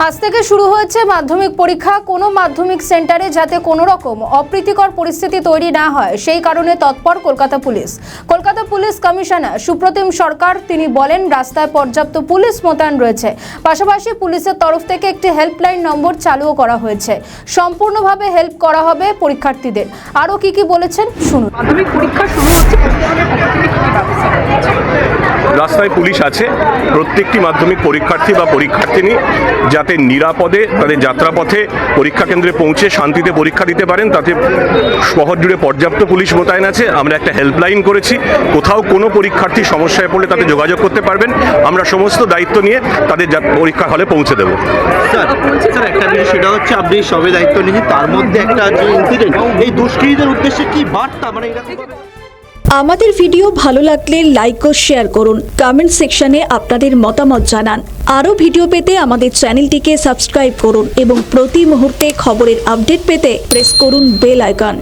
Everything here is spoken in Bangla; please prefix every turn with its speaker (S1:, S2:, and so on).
S1: আজ থেকে শুরু হয়েছে মাধ্যমিক পরীক্ষা। কোনো মাধ্যমিক সেন্টারে যাতে কোনো রকম অপ্রীতিকর পরিস্থিতি তৈরি না হয় সেই কারণে তৎপর Kolkata police. Kolkata police commissioner Supratim Sarkar তিনি বলেন, রাস্তায় পর্যাপ্ত পুলিশ মোতায়েন রয়েছে। পাশাপাশি পুলিশের তরফ থেকে একটি হেল্পলাইন নম্বর চালুও করা হয়েছে। সম্পূর্ণভাবে হেল্প করা হবে পরীক্ষার্থীদের। আরও কি বলেছেন শুনুন।
S2: মাধ্যমিক পরীক্ষা শুরু হচ্ছে,
S3: রাস্তায় পুলিশ আছে। প্রত্যেকটি মাধ্যমিক পরীক্ষার্থী বা পরীক্ষার্থিনী যাতে নিরাপদে তাদের যাত্রাপথে পরীক্ষা কেন্দ্রে পৌঁছে শান্তিতে পরীক্ষা দিতে পারেন, তাতে শহর জুড়ে পর্যাপ্ত পুলিশ মোতায়েন আছে। আমরা একটা হেল্পলাইন করেছি, কোথাও কোনো পরীক্ষার্থী সমস্যায় পড়লে তাদের যোগাযোগ করতে পারবেন। আমরা সমস্ত দায়িত্ব নিয়ে তাদের পরীক্ষা হলে পৌঁছে দেবো।
S4: স্যার একটা বিষয় সেটা হচ্ছে আপনি সবে দায়িত্ব নিয়েছেন, তার মধ্যে একটা যে ইনসিডেন্ট, এই দুষ্কৃতীদের উদ্দেশ্যে কি বার্তা মানে এরকম?
S5: আমাদের ভিডিও ভালো লাগলে লাইক ও শেয়ার করুন, কমেন্ট সেকশনে আপনাদের মতামত জানান। আরও ভিডিও পেতে আমাদের চ্যানেলটিকে সাবস্ক্রাইব করুন এবং প্রতি মুহূর্তে খবরের আপডেট পেতে প্রেস করুন বেল আইকন।